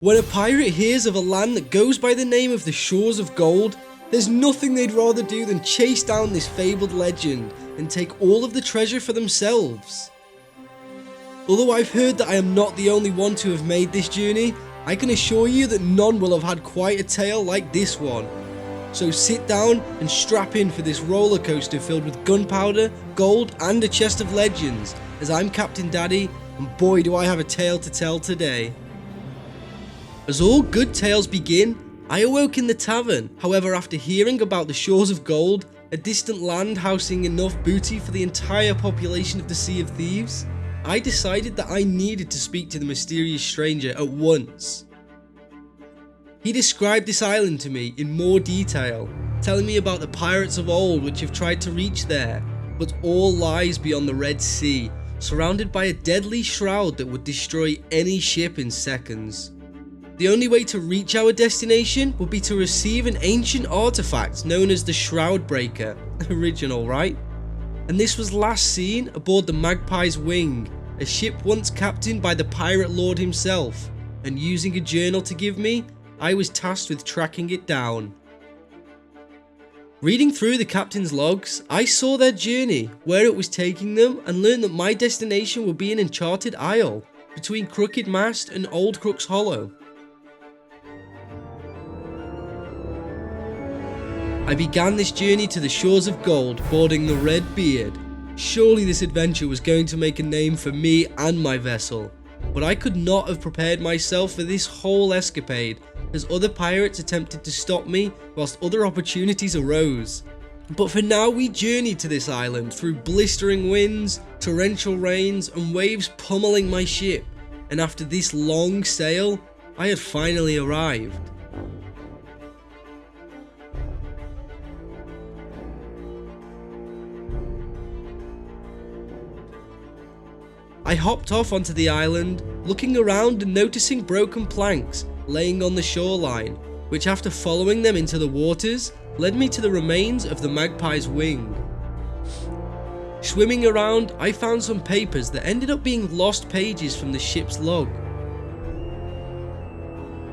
When a pirate hears of a land that goes by the name of the Shores of Gold, there's nothing they'd rather do than chase down this fabled legend and take all of the treasure for themselves. Although I've heard that I am not the only one to have made this journey, I can assure you that none will have had quite a tale like this one. So sit down and strap in for this roller coaster filled with gunpowder, gold and a chest of legends, as I'm Captain Daddy, and boy do I have a tale to tell today. As all good tales begin, I awoke in the tavern. However, after hearing about the Shores of Gold, a distant land housing enough booty for the entire population of the Sea of Thieves, I decided that I needed to speak to the mysterious stranger at once. He described this island to me in more detail, telling me about the pirates of old which have tried to reach there, but all lies beyond the Red Sea, surrounded by a deadly shroud that would destroy any ship in seconds. The only way to reach our destination would be to receive an ancient artifact known as the Shroud Breaker. Original, right? And this was last seen aboard the Magpie's Wing, a ship once captained by the pirate lord himself, and using a journal to give me, I was tasked with tracking it down. Reading through the captain's logs, I saw their journey, where it was taking them, and learned that my destination would be an enchanted isle between Crooked Mast and Old Crook's Hollow. I began this journey to the Shores of Gold, boarding the Red Beard. Surely this adventure was going to make a name for me and my vessel, but I could not have prepared myself for this whole escapade, as other pirates attempted to stop me whilst other opportunities arose. But for now we journeyed to this island through blistering winds, torrential rains and waves pummeling my ship, and after this long sail, I had finally arrived. I hopped off onto the island, looking around and noticing broken planks laying on the shoreline, which after following them into the waters, led me to the remains of the Magpie's Wing. Swimming around, I found some papers that ended up being lost pages from the ship's log.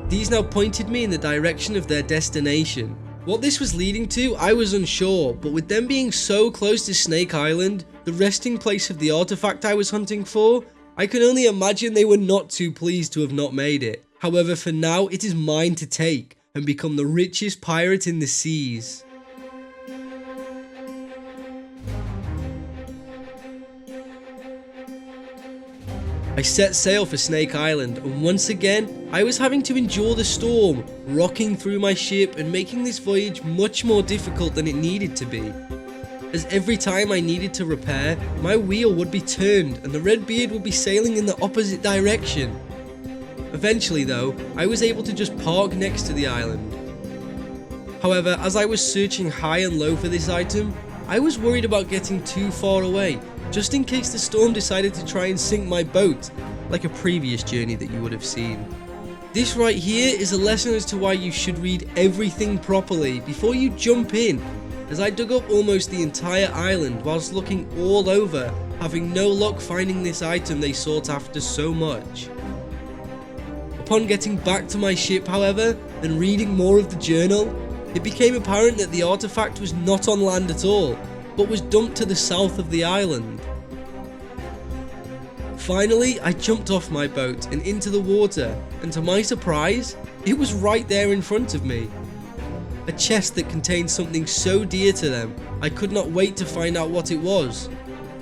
These now pointed me in the direction of their destination. What this was leading to, I was unsure, but with them being so close to Snake Island, the resting place of the artifact I was hunting for, I can only imagine they were not too pleased to have not made it. However, for now it is mine to take and become the richest pirate in the seas. I set sail for Snake Island, and once again I was having to endure the storm, rocking through my ship and making this voyage much more difficult than it needed to be. As every time I needed to repair, my wheel would be turned and the Red Beard would be sailing in the opposite direction. Eventually though, I was able to just park next to the island. However, as I was searching high and low for this item, I was worried about getting too far away, just in case the storm decided to try and sink my boat, like a previous journey that you would have seen. This right here is a lesson as to why you should read everything properly before you jump in, as I dug up almost the entire island whilst looking all over, having no luck finding this item they sought after so much. Upon getting back to my ship, however, and reading more of the journal, it became apparent that the artifact was not on land at all, but was dumped to the south of the island. Finally, I jumped off my boat and into the water, and to my surprise, it was right there in front of me. A chest that contained something so dear to them, I could not wait to find out what it was.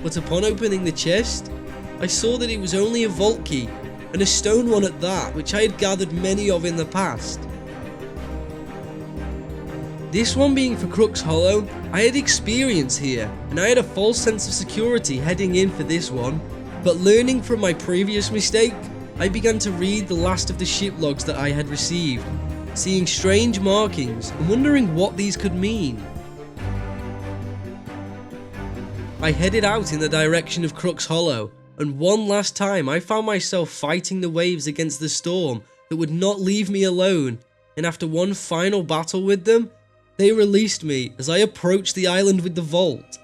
But upon opening the chest, I saw that it was only a vault key, and a stone one at that, which I had gathered many of in the past. This one being for Crook's Hollow, I had experience here, and I had a false sense of security heading in for this one, but learning from my previous mistake, I began to read the last of the ship logs that I had received, seeing strange markings and wondering what these could mean. I headed out in the direction of Crook's Hollow, and one last time I found myself fighting the waves against the storm that would not leave me alone, and after one final battle with them, they released me as I approached the island with the vault.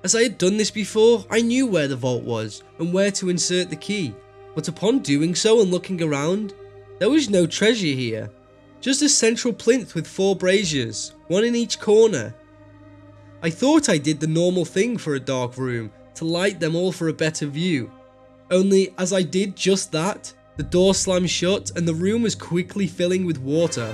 As I had done this before, I knew where the vault was and where to insert the key, But upon doing so and looking around, there was no treasure here, just a central plinth with 4 braziers, one in each corner. I thought I did the normal thing for a dark room, to light them all for a better view. Only as I did just that, the door slammed shut and the room was quickly filling with water.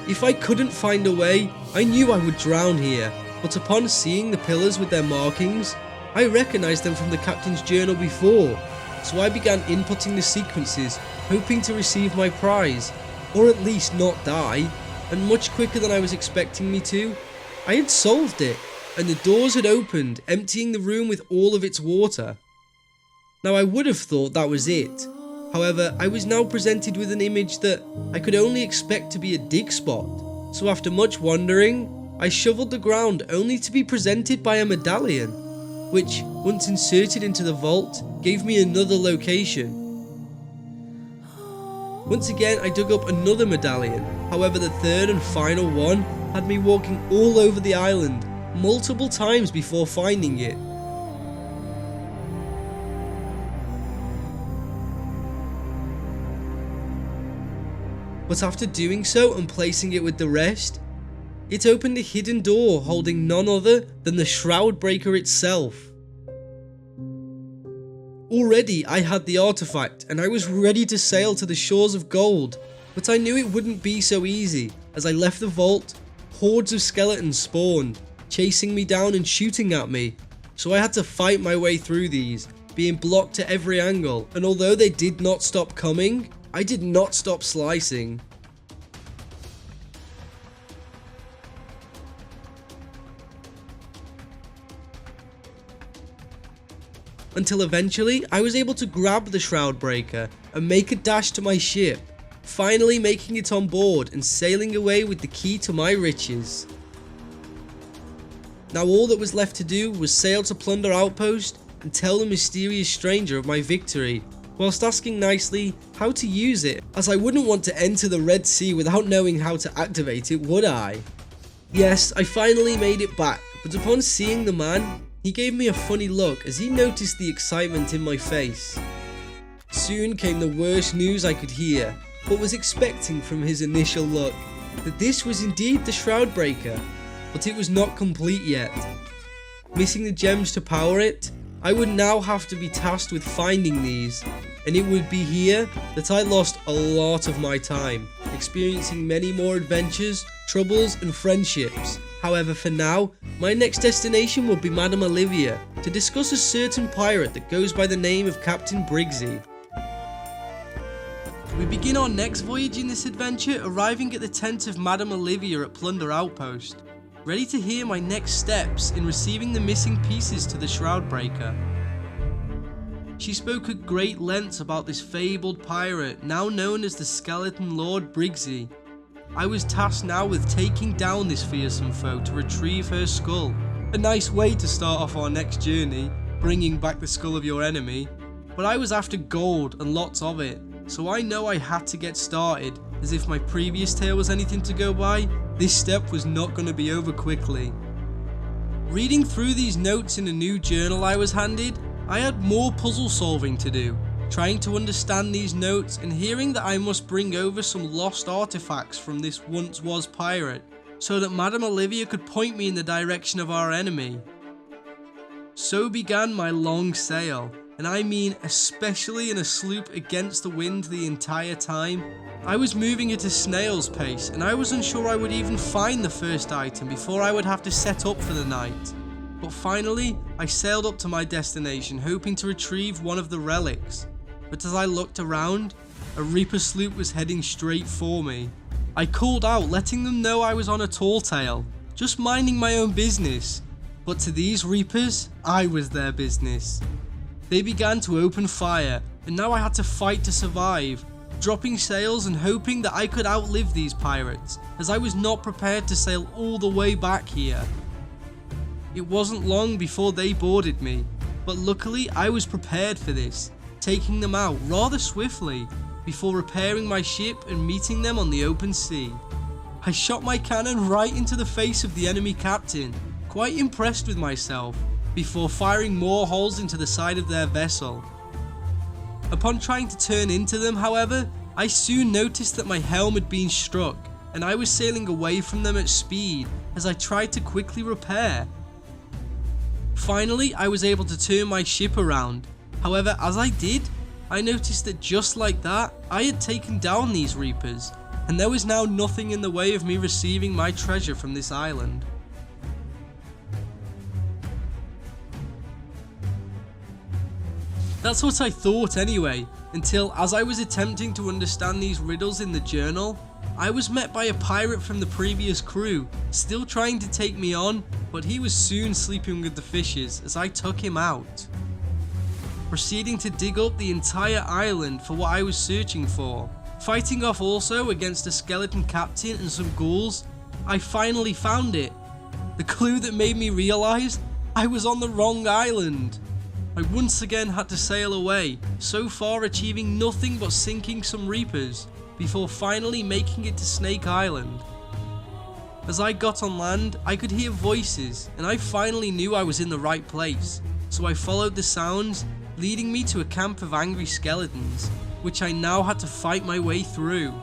If I couldn't find a way, I knew I would drown here, but upon seeing the pillars with their markings, I recognised them from the captain's journal before, so I began inputting the sequences, hoping to receive my prize, or at least not die, and much quicker than I was expecting me to, I had solved it, and the doors had opened, emptying the room with all of its water. Now I would have thought that was it, however I was now presented with an image that I could only expect to be a dig spot, so after much wondering, I shoveled the ground only to be presented by a medallion, which, once inserted into the vault, gave me another location. Once again I dug up another medallion, however the third and final one had me walking all over the island, multiple times before finding it. But after doing so and placing it with the rest, it opened a hidden door holding none other than the Shroud Breaker itself. Already I had the artifact and I was ready to sail to the shores of gold, but I knew it wouldn't be so easy. As I left the vault, hordes of skeletons spawned, chasing me down and shooting at me, so I had to fight my way through these, being blocked at every angle, and although they did not stop coming, I did not stop slicing. Until eventually I was able to grab the Shroud Breaker and make a dash to my ship, finally making it on board and sailing away with the key to my riches. Now all that was left to do was sail to Plunder Outpost and tell the mysterious stranger of my victory, whilst asking nicely how to use it, as I wouldn't want to enter the Red Sea without knowing how to activate it, would I? Yes, I finally made it back, but upon seeing the man, he gave me a funny look as he noticed the excitement in my face. Soon came the worst news I could hear, but was expecting from his initial look, that this was indeed the Shroud Breaker, but it was not complete yet. Missing the gems to power it, I would now have to be tasked with finding these, and it would be here that I lost a lot of my time, experiencing many more adventures, troubles and friendships. However, for now, my next destination will be Madame Olivia, to discuss a certain pirate that goes by the name of Captain Briggsy. We begin our next voyage in this adventure arriving at the tent of Madame Olivia at Plunder Outpost, ready to hear my next steps in receiving the missing pieces to the Shroud Breaker. She spoke at great lengths about this fabled pirate, now known as the Skeleton Lord Briggsy. I was tasked now with taking down this fearsome foe to retrieve her skull. A nice way to start off our next journey, bringing back the skull of your enemy. But I was after gold and lots of it, so I know I had to get started, as if my previous tale was anything to go by, this step was not going to be over quickly. Reading through these notes in a new journal I was handed, I had more puzzle solving to do, trying to understand these notes and hearing that I must bring over some lost artifacts from this once was pirate, so that Madame Olivia could point me in the direction of our enemy. So began my long sail, and I mean especially in a sloop against the wind the entire time. I was moving at a snail's pace, and I was unsure I would even find the first item before I would have to set up for the night. But finally, I sailed up to my destination hoping to retrieve one of the relics. But as I looked around, a Reaper sloop was heading straight for me. I called out, letting them know I was on a tall tale, just minding my own business. But to these Reapers, I was their business. They began to open fire, and now I had to fight to survive, dropping sails and hoping that I could outlive these pirates, as I was not prepared to sail all the way back here. It wasn't long before they boarded me, but luckily I was prepared for this, taking them out rather swiftly before repairing my ship and meeting them on the open sea. I shot my cannon right into the face of the enemy captain, quite impressed with myself, before firing more holes into the side of their vessel. Upon trying to turn into them, however, I soon noticed that my helm had been struck, and I was sailing away from them at speed as I tried to quickly repair. Finally, I was able to turn my ship around. However, as I did, I noticed that just like that, I had taken down these Reapers, and there was now nothing in the way of me receiving my treasure from this island. That's what I thought anyway, until as I was attempting to understand these riddles in the journal, I was met by a pirate from the previous crew, still trying to take me on, but he was soon sleeping with the fishes as I took him out. Proceeding to dig up the entire island for what I was searching for. Fighting off also against a skeleton captain and some ghouls, I finally found it. The clue that made me realise I was on the wrong island. I once again had to sail away, so far achieving nothing but sinking some Reapers, before finally making it to Snake Island. As I got on land, I could hear voices, and I finally knew I was in the right place, so I followed the sounds, leading me to a camp of angry skeletons, which I now had to fight my way through.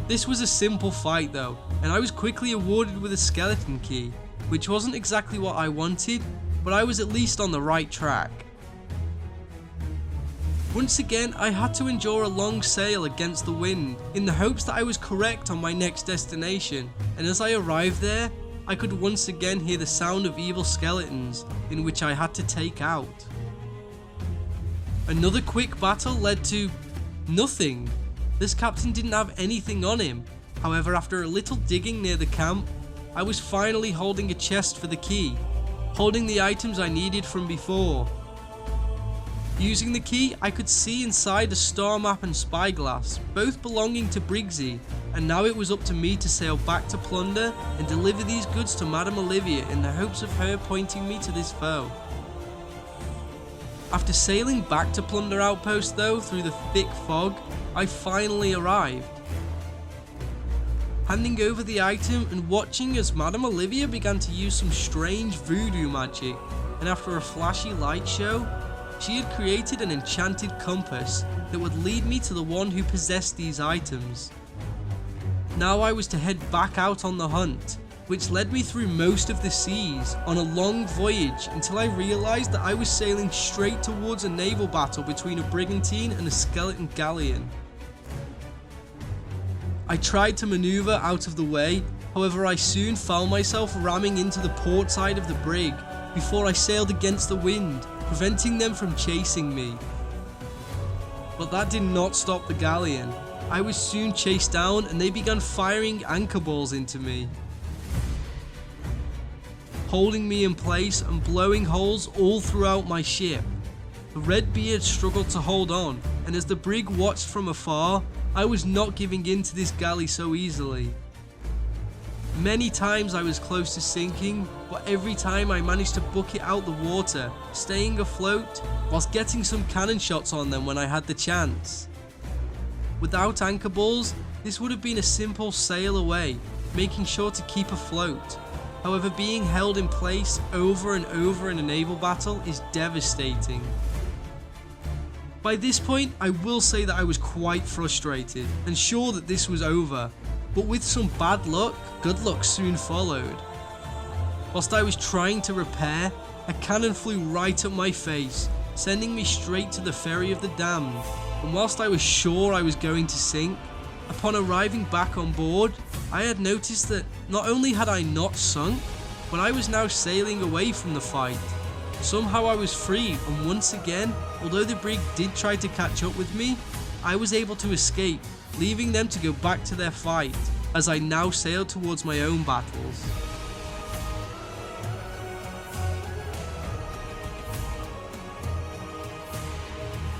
This was a simple fight though, and I was quickly awarded with a skeleton key, which wasn't exactly what I wanted, but I was at least on the right track. Once again, I had to endure a long sail against the wind, in the hopes that I was correct on my next destination, and as I arrived there, I could once again hear the sound of evil skeletons, in which I had to take out. Another quick battle led to nothing. This captain didn't have anything on him. However, after a little digging near the camp, I was finally holding a chest for the key, holding the items I needed from before. Using the key, I could see inside a star map and spyglass, both belonging to Briggsy, and now it was up to me to sail back to Plunder and deliver these goods to Madame Olivia in the hopes of her pointing me to this foe. After sailing back to Plunder Outpost though, through the thick fog, I finally arrived. Handing over the item and watching as Madame Olivia began to use some strange voodoo magic, and after a flashy light show, she had created an enchanted compass that would lead me to the one who possessed these items. Now I was to head back out on the hunt, which led me through most of the seas on a long voyage until I realised that I was sailing straight towards a naval battle between a brigantine and a skeleton galleon. I tried to manoeuvre out of the way, however I soon found myself ramming into the port side of the brig before I sailed against the wind, preventing them from chasing me. But that did not stop the galleon. I was soon chased down and they began firing anchor balls into me, holding me in place and blowing holes all throughout my ship. The Redbeard struggled to hold on, and as the brig watched from afar, I was not giving in to this galley so easily. Many times I was close to sinking, but every time I managed to book it out the water, staying afloat, whilst getting some cannon shots on them when I had the chance. Without anchor balls, this would have been a simple sail away, making sure to keep afloat. However, being held in place over and over in a naval battle is devastating. By this point, I will say that I was quite frustrated and sure that this was over, but with some bad luck, good luck soon followed. Whilst I was trying to repair, a cannon flew right at my face, sending me straight to the ferry of the damned, and whilst I was sure I was going to sink, upon arriving back on board, I had noticed that not only had I not sunk, but I was now sailing away from the fight. Somehow I was free, and once again, although the brig did try to catch up with me, I was able to escape, leaving them to go back to their fight, as I now sailed towards my own battles.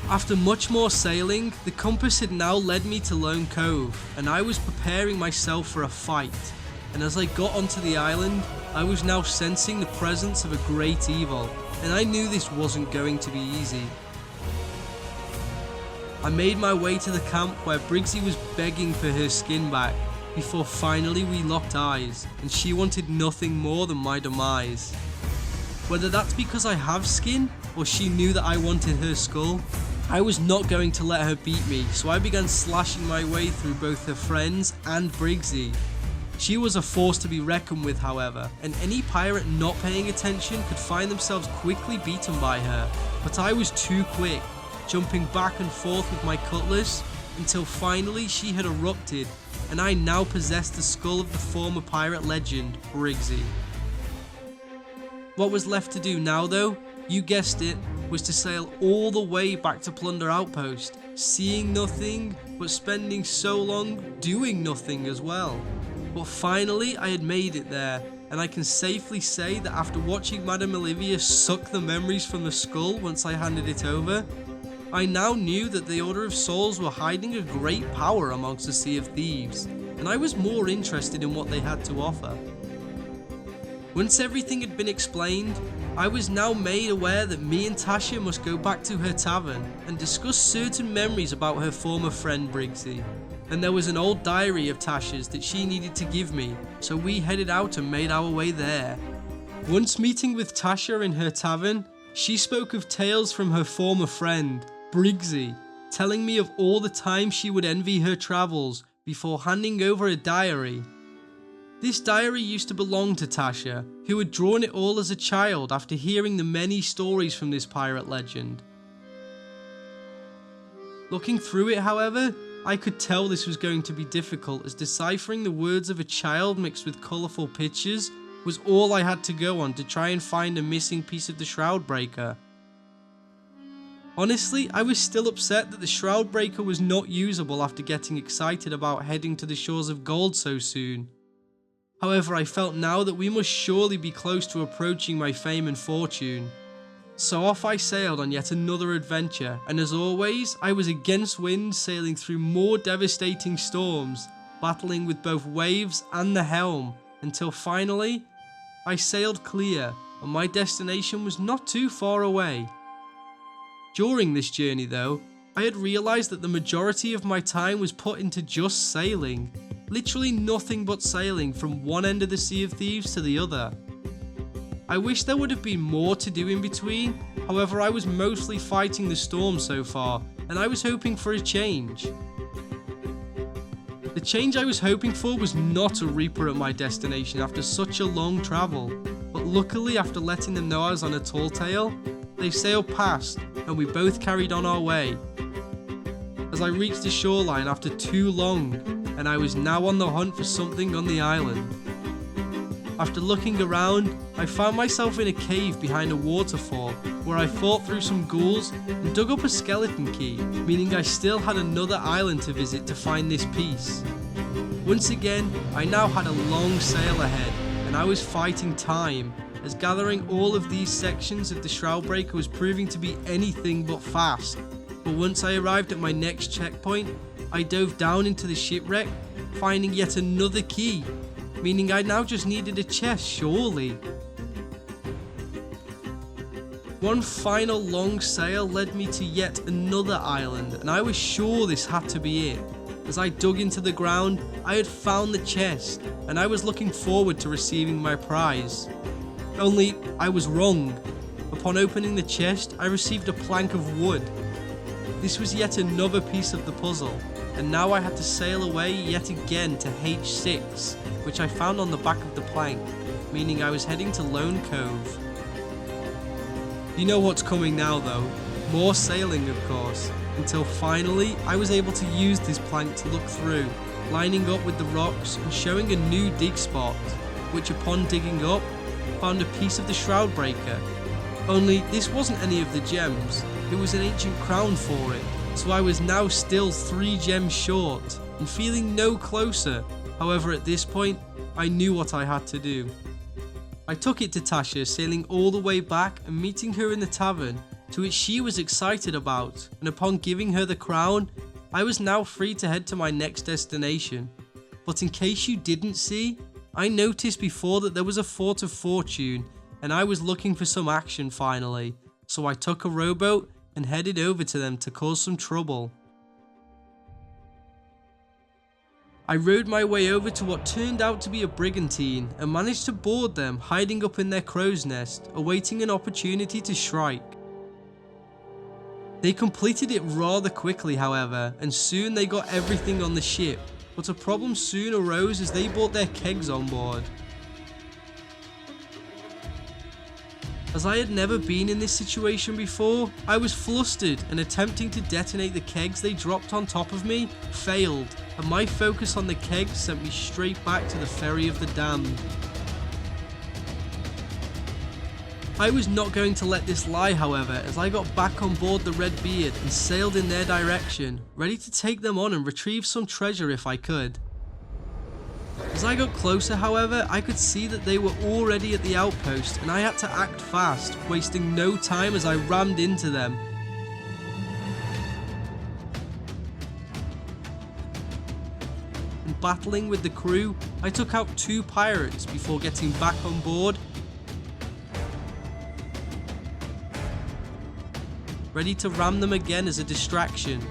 After much more sailing, the compass had now led me to Lone Cove, and I was preparing myself for a fight, and as I got onto the island, I was now sensing the presence of a great evil, and I knew this wasn't going to be easy. I made my way to the camp where Briggsy was begging for her skin back, before finally we locked eyes, and she wanted nothing more than my demise. Whether that's because I have skin, or she knew that I wanted her skull, I was not going to let her beat me, so I began slashing my way through both her friends and Briggsy. She was a force to be reckoned with, however, and any pirate not paying attention could find themselves quickly beaten by her, but I was too quick, jumping back and forth with my cutlass until finally she had erupted, and I now possessed the skull of the former pirate legend, Briggsy. What was left to do now though, you guessed it, was to sail all the way back to Plunder Outpost, seeing nothing, but spending so long doing nothing as well. But finally I had made it there, and I can safely say that after watching Madame Olivia suck the memories from the skull once I handed it over, I now knew that the Order of Souls were hiding a great power amongst the Sea of Thieves, and I was more interested in what they had to offer. Once everything had been explained, I was now made aware that me and Tasha must go back to her tavern and discuss certain memories about her former friend Briggsy. And there was an old diary of Tasha's that she needed to give me, so we headed out and made our way there. Once meeting with Tasha in her tavern, she spoke of tales from her former friend, Briggsy, telling me of all the time she would envy her travels before handing over a diary. This diary used to belong to Tasha, who had drawn it all as a child after hearing the many stories from this pirate legend. Looking through it, however, I could tell this was going to be difficult, as deciphering the words of a child mixed with colourful pictures was all I had to go on to try and find a missing piece of the Shroud Breaker. Honestly, I was still upset that the Shroud Breaker was not usable after getting excited about heading to the shores of gold so soon. However, I felt now that we must surely be close to approaching my fame and fortune. So off I sailed on yet another adventure, and as always, I was against wind, sailing through more devastating storms, battling with both waves and the helm, until finally, I sailed clear, and my destination was not too far away. During this journey though, I had realised that the majority of my time was put into just sailing. Literally nothing but sailing from one end of the Sea of Thieves to the other. I wish there would have been more to do in between, however I was mostly fighting the storm so far, and I was hoping for a change. The change I was hoping for was not a Reaper at my destination after such a long travel, but luckily after letting them know I was on a tall tale, they sailed past and we both carried on our way. As I reached the shoreline after too long, and I was now on the hunt for something on the island. After looking around, I found myself in a cave behind a waterfall where I fought through some ghouls and dug up a skeleton key, meaning I still had another island to visit to find this piece. Once again, I now had a long sail ahead and I was fighting time, as gathering all of these sections of the Shroud Breaker was proving to be anything but fast. But once I arrived at my next checkpoint, I dove down into the shipwreck, finding yet another key, meaning I now just needed a chest, surely. One final long sail led me to yet another island, and I was sure this had to be it. As I dug into the ground, I had found the chest, and I was looking forward to receiving my prize. Only, I was wrong. Upon opening the chest, I received a plank of wood. This was yet another piece of the puzzle, and now I had to sail away yet again to H6, which I found on the back of the plank, meaning I was heading to Lone Cove. You know what's coming now though, more sailing of course, until finally I was able to use this plank to look through, lining up with the rocks and showing a new dig spot, which upon digging up, found a piece of the Shroud Breaker. Only this wasn't any of the gems, it was an ancient crown for it, so I was now still 3 gems short, and feeling no closer. However, at this point, I knew what I had to do. I took it to Tasha, sailing all the way back and meeting her in the tavern, to which she was excited about, and upon giving her the crown, I was now free to head to my next destination. But in case you didn't see, I noticed before that there was a Fort of Fortune, and I was looking for some action finally, so I took a rowboat and headed over to them to cause some trouble. I rowed my way over to what turned out to be a brigantine and managed to board them, hiding up in their crow's nest, awaiting an opportunity to strike. They completed it rather quickly, however, and soon they got everything on the ship, but a problem soon arose as they brought their kegs on board. As I had never been in this situation before, I was flustered, and attempting to detonate the kegs they dropped on top of me failed, and my focus on the kegs sent me straight back to the ferry of the damned. I was not going to let this lie, however, as I got back on board the Redbeard and sailed in their direction, ready to take them on and retrieve some treasure if I could. As I got closer, however, I could see that they were already at the outpost, and I had to act fast, wasting no time as I rammed into them. And battling with the crew, I took out 2 pirates before getting back on board, ready to ram them again as a distraction.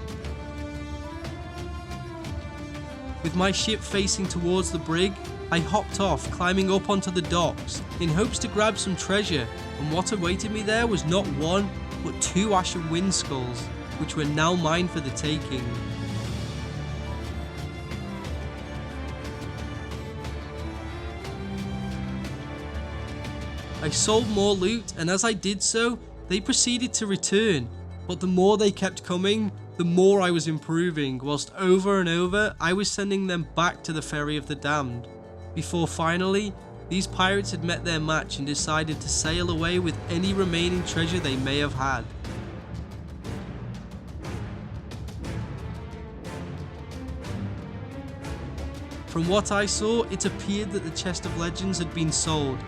With my ship facing towards the brig, I hopped off, climbing up onto the docks, in hopes to grab some treasure, and what awaited me there was not 1, but 2 ashen wind skulls, which were now mine for the taking. I sold more loot, and as I did so, they proceeded to return, but the more they kept coming, the more I was improving, whilst over and over I was sending them back to the ferry of the damned, before finally these pirates had met their match and decided to sail away with any remaining treasure they may have had. From what I saw, it appeared that the chest of legends had been sold,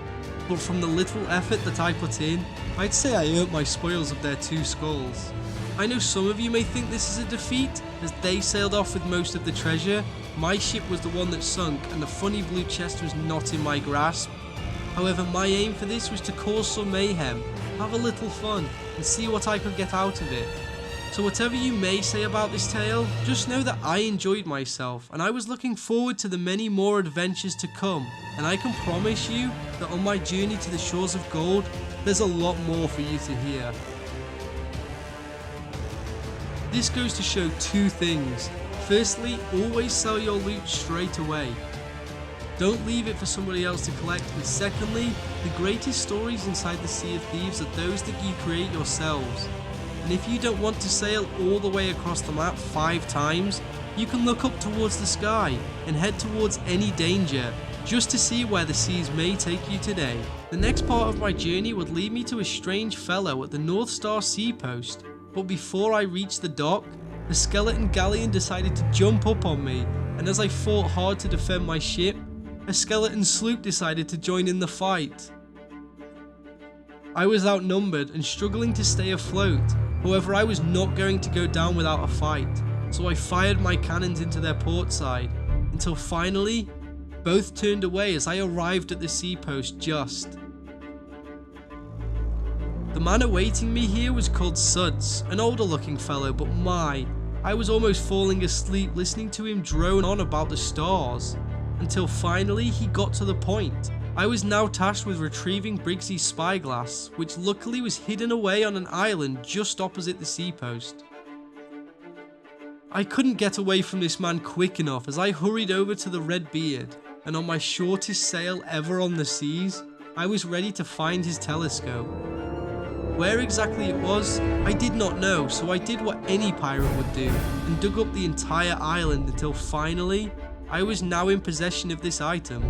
but from the little effort that I put in, I'd say I earned my spoils of their 2 skulls. I know some of you may think this is a defeat, as they sailed off with most of the treasure. My ship was the one that sunk, and the funny blue chest was not in my grasp. However, my aim for this was to cause some mayhem, have a little fun, and see what I could get out of it. So whatever you may say about this tale, just know that I enjoyed myself, and I was looking forward to the many more adventures to come, and I can promise you that on my journey to the shores of gold, there's a lot more for you to hear. This goes to show 2 things. Firstly, always sell your loot straight away. Don't leave it for somebody else to collect, and secondly, the greatest stories inside the Sea of Thieves are those that you create yourselves. And if you don't want to sail all the way across the map 5 times, you can look up towards the sky and head towards any danger, just to see where the seas may take you today. The next part of my journey would lead me to a strange fellow at the North Star Sea Post, but before I reached the dock, the skeleton galleon decided to jump up on me, and as I fought hard to defend my ship, a skeleton sloop decided to join in the fight. I was outnumbered and struggling to stay afloat, however I was not going to go down without a fight, so I fired my cannons into their port side, until finally, both turned away as I arrived at the sea post just. The man awaiting me here was called Suds, an older looking fellow, but I was almost falling asleep listening to him drone on about the stars, until finally he got to the point. I was now tasked with retrieving Briggsy's spyglass, which luckily was hidden away on an island just opposite the sea post. I couldn't get away from this man quick enough as I hurried over to the Redbeard, and on my shortest sail ever on the seas, I was ready to find his telescope. Where exactly it was, I did not know, so I did what any pirate would do, and dug up the entire island until finally, I was now in possession of this item.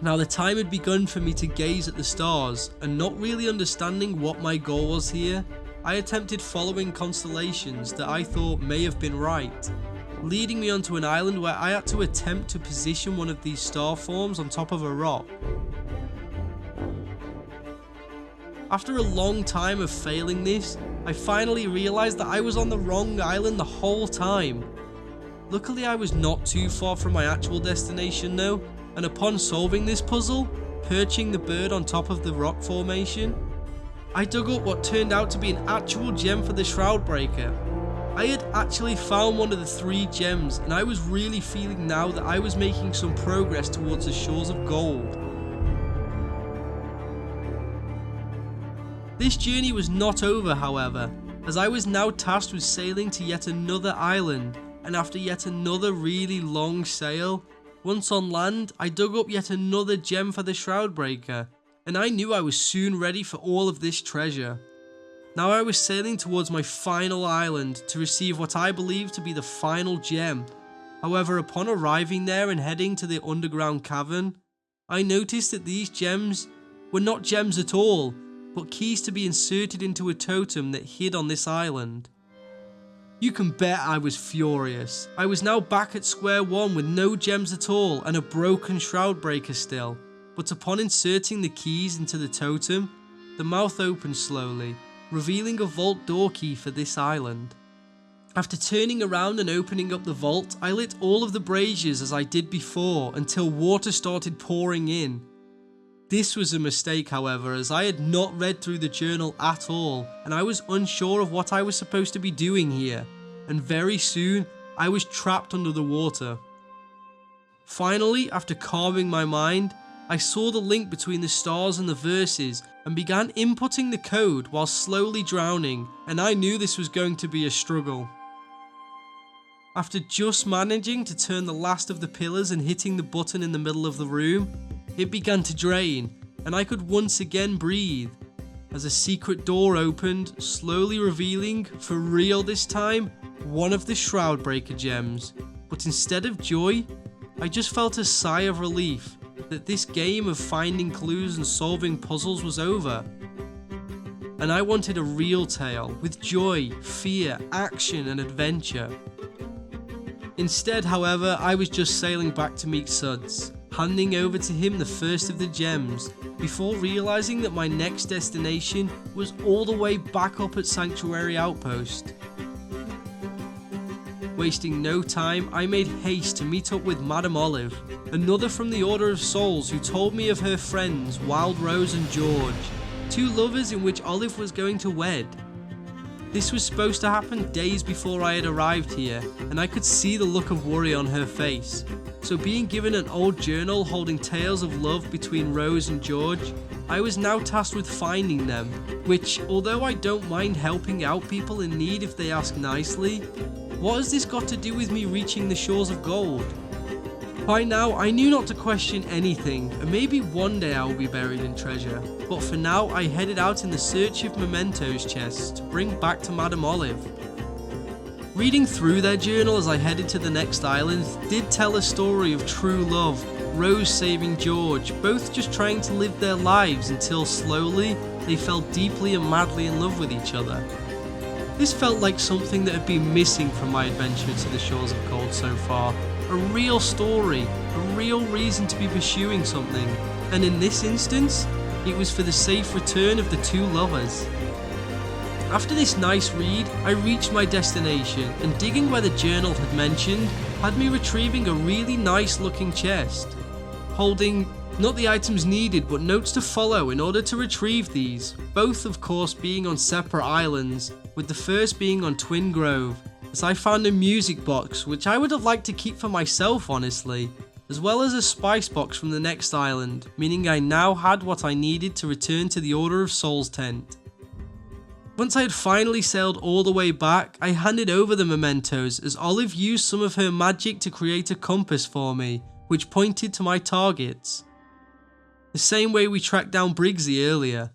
Now the time had begun for me to gaze at the stars, and not really understanding what my goal was here, I attempted following constellations that I thought may have been right, leading me onto an island where I had to attempt to position one of these star forms on top of a rock. After a long time of failing this, I finally realised that I was on the wrong island the whole time. Luckily I was not too far from my actual destination though, and upon solving this puzzle, perching the bird on top of the rock formation, I dug up what turned out to be an actual gem for the Shroud Breaker. I had actually found one of the 3 gems, and I was really feeling now that I was making some progress towards the shores of gold. This journey was not over, however, as I was now tasked with sailing to yet another island, and after yet another really long sail, once on land, I dug up yet another gem for the Shroudbreaker, and I knew I was soon ready for all of this treasure. Now I was sailing towards my final island to receive what I believed to be the final gem. However, upon arriving there and heading to the underground cavern, I noticed that these gems were not gems at all, but keys to be inserted into a totem that hid on this island. You can bet I was furious. I was now back at square one with no gems at all and a broken Shroudbreaker still, but upon inserting the keys into the totem, the mouth opened slowly, revealing a vault door key for this island. After turning around and opening up the vault, I lit all of the braziers as I did before until water started pouring in. This was a mistake, however, as I had not read through the journal at all, and I was unsure of what I was supposed to be doing here, and very soon I was trapped under the water. Finally, after calming my mind, I saw the link between the stars and the verses and began inputting the code while slowly drowning, and I knew this was going to be a struggle. After just managing to turn the last of the pillars and hitting the button in the middle of the room, it began to drain, and I could once again breathe, as a secret door opened, slowly revealing, for real this time, one of the Shroudbreaker gems. But instead of joy, I just felt a sigh of relief that this game of finding clues and solving puzzles was over. And I wanted a real tale, with joy, fear, action and adventure. Instead, however, I was just sailing back to meet Suds, handing over to him the first of the gems, before realising that my next destination was all the way back up at Sanctuary Outpost. Wasting no time, I made haste to meet up with Madame Olive, another from the Order of Souls who told me of her friends Wild Rose and George, two lovers in which Olive was going to wed. This was supposed to happen days before I had arrived here, and I could see the look of worry on her face. So being given an old journal holding tales of love between Rose and George, I was now tasked with finding them, which, although I don't mind helping out people in need if they ask nicely, what has this got to do with me reaching the shores of gold? By now, I knew not to question anything, and maybe one day I will be buried in treasure, but for now I headed out in the search of mementos chests to bring back to Madame Olive. Reading through their journal as I headed to the next island did tell a story of true love, Rose saving George, both just trying to live their lives until slowly they fell deeply and madly in love with each other. This felt like something that had been missing from my adventure to the shores of gold so far. A real story, a real reason to be pursuing something, and in this instance, it was for the safe return of the two lovers. After this nice read, I reached my destination, and digging where the journal had mentioned, had me retrieving a really nice looking chest, holding not the items needed but notes to follow in order to retrieve these, both of course being on separate islands, with the first being on Twin Grove, as I found a music box which I would have liked to keep for myself honestly, as well as a spice box from the next island, meaning I now had what I needed to return to the Order of Souls tent. Once I had finally sailed all the way back, I handed over the mementos as Olive used some of her magic to create a compass for me, which pointed to my targets. The same way we tracked down Briggsy earlier.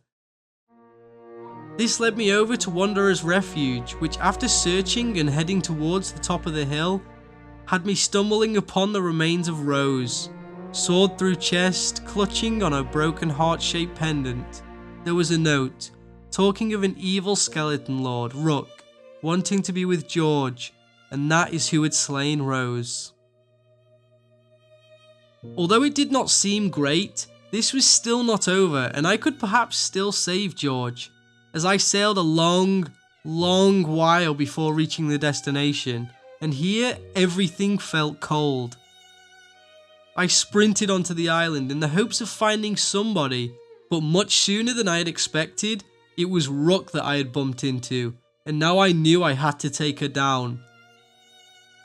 This led me over to Wanderer's Refuge, which after searching and heading towards the top of the hill, had me stumbling upon the remains of Rose, sword through chest, clutching on a broken heart-shaped pendant. There was a note, talking of an evil skeleton lord, Rook, wanting to be with George, and that is who had slain Rose. Although it did not seem great, this was still not over, and I could perhaps still save George, as I sailed a long while before reaching the destination, and here everything felt cold. I sprinted onto the island in the hopes of finding somebody, but much sooner than I had expected, it was Rook that I had bumped into, and now I knew I had to take her down.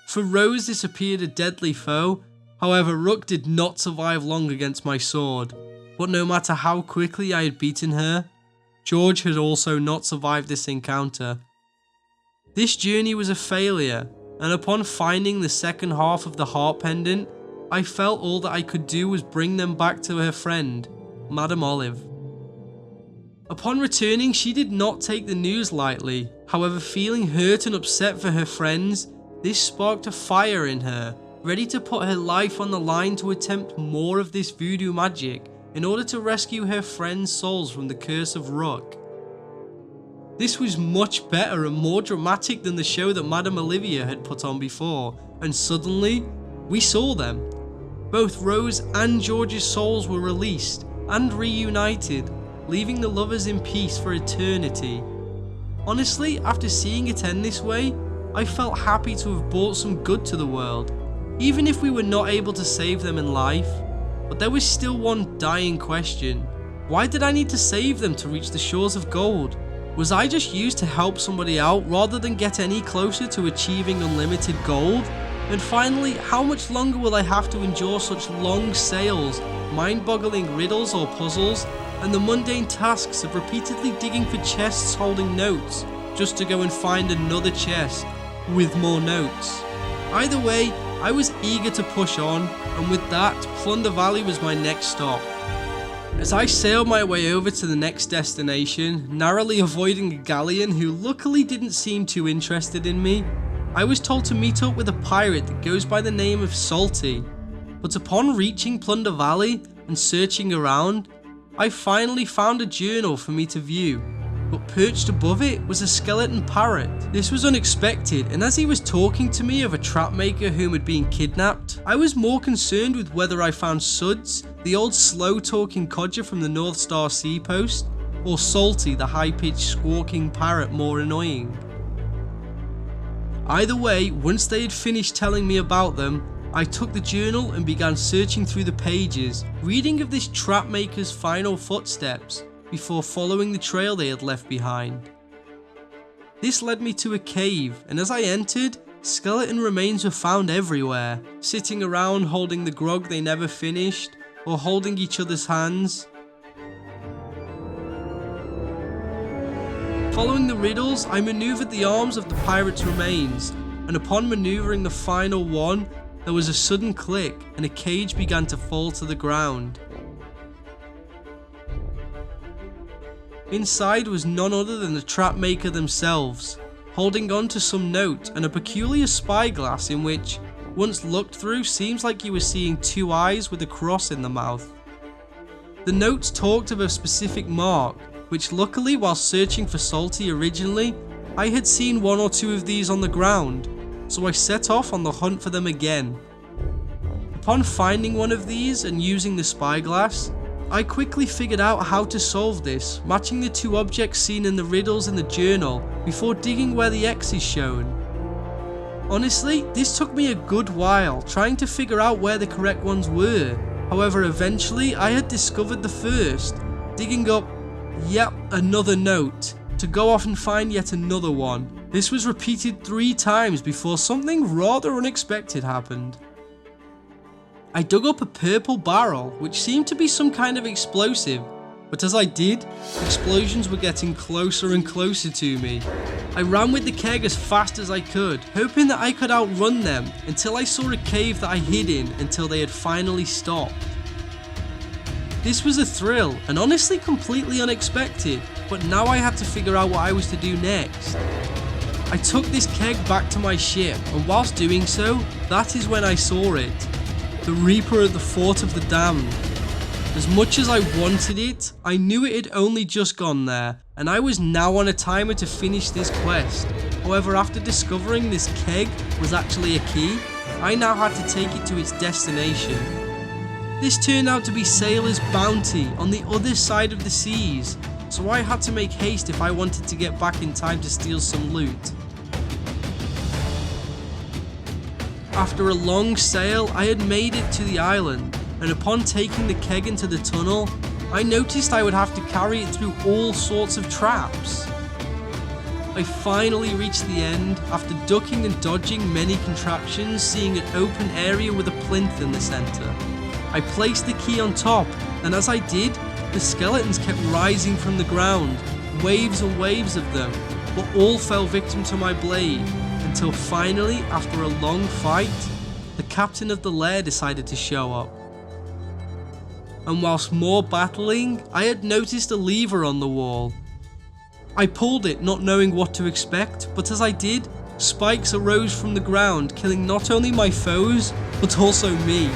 For Rose this appeared a deadly foe, however Rook did not survive long against my sword, but no matter how quickly I had beaten her, George had also not survived this encounter. This journey was a failure, and upon finding the second half of the heart pendant, I felt all that I could do was bring them back to her friend, Madame Olive. Upon returning, she did not take the news lightly. However, feeling hurt and upset for her friends, this sparked a fire in her, ready to put her life on the line to attempt more of this voodoo magic in order to rescue her friends' souls from the curse of Rook. This was much better and more dramatic than the show that Madame Olivia had put on before, and suddenly, we saw them. Both Rose and George's souls were released and reunited, leaving the lovers in peace for eternity. Honestly, after seeing it end this way, I felt happy to have brought some good to the world, even if we were not able to save them in life. But there was still one dying question. Why did I need to save them to reach the shores of gold? Was I just used to help somebody out rather than get any closer to achieving unlimited gold? And finally, how much longer will I have to endure such long sails, mind-boggling riddles or puzzles, and the mundane tasks of repeatedly digging for chests holding notes, just to go and find another chest with more notes? Either way, I was eager to push on, and with that, Plunder Valley was my next stop. As I sailed my way over to the next destination, narrowly avoiding a galleon who luckily didn't seem too interested in me, I was told to meet up with a pirate that goes by the name of Salty. But upon reaching Plunder Valley and searching around, I finally found a journal for me to view, but perched above it was a skeleton parrot. This was unexpected, and as he was talking to me of a trapmaker whom had been kidnapped, I was more concerned with whether I found Suds, the old slow-talking codger from the North Star Sea Post, or Salty, the high-pitched squawking parrot, more annoying. Either way, once they had finished telling me about them, I took the journal and began searching through the pages, reading of this trapmaker's final footsteps, before following the trail they had left behind. This led me to a cave, and as I entered, skeleton remains were found everywhere, sitting around holding the grog they never finished, or holding each other's hands. Following the riddles, I manoeuvred the arms of the pirate's remains, and upon manoeuvring the final one, there was a sudden click, and a cage began to fall to the ground. Inside was none other than the trapmaker themselves, holding on to some note and a peculiar spyglass in which, once looked through, seems like you were seeing two eyes with a cross in the mouth. The notes talked of a specific mark, which luckily, while searching for Salty originally, I had seen one or two of these on the ground, so I set off on the hunt for them again. Upon finding one of these and using the spyglass, I quickly figured out how to solve this, matching the two objects seen in the riddles in the journal before digging where the X is shown. Honestly, this took me a good while trying to figure out where the correct ones were. However, eventually I had discovered the first, digging up, yep, another note, to go off and find yet another one. This was repeated 3 times before something rather unexpected happened. I dug up a purple barrel, which seemed to be some kind of explosive, but as I did, explosions were getting closer and closer to me. I ran with the keg as fast as I could, hoping that I could outrun them until I saw a cave that I hid in until they had finally stopped. This was a thrill, and honestly completely unexpected, but now I had to figure out what I was to do next. I took this keg back to my ship, and whilst doing so, that is when I saw it. The Reaper at the Fort of the Damned. As much as I wanted it, I knew it had only just gone there, and I was now on a timer to finish this quest. However, after discovering this keg was actually a key, I now had to take it to its destination. This turned out to be Sailor's Bounty on the other side of the seas, so I had to make haste if I wanted to get back in time to steal some loot. After a long sail, I had made it to the island, and upon taking the keg into the tunnel, I noticed I would have to carry it through all sorts of traps. I finally reached the end, after ducking and dodging many contraptions, seeing an open area with a plinth in the centre. I placed the key on top, and as I did, The skeletons kept rising from the ground, waves and waves of them, but all fell victim to my blade, until finally, after a long fight, the captain of the lair decided to show up. And whilst more battling, I had noticed a lever on the wall. I pulled it, not knowing what to expect, but as I did, spikes arose from the ground, killing not only my foes, but also me.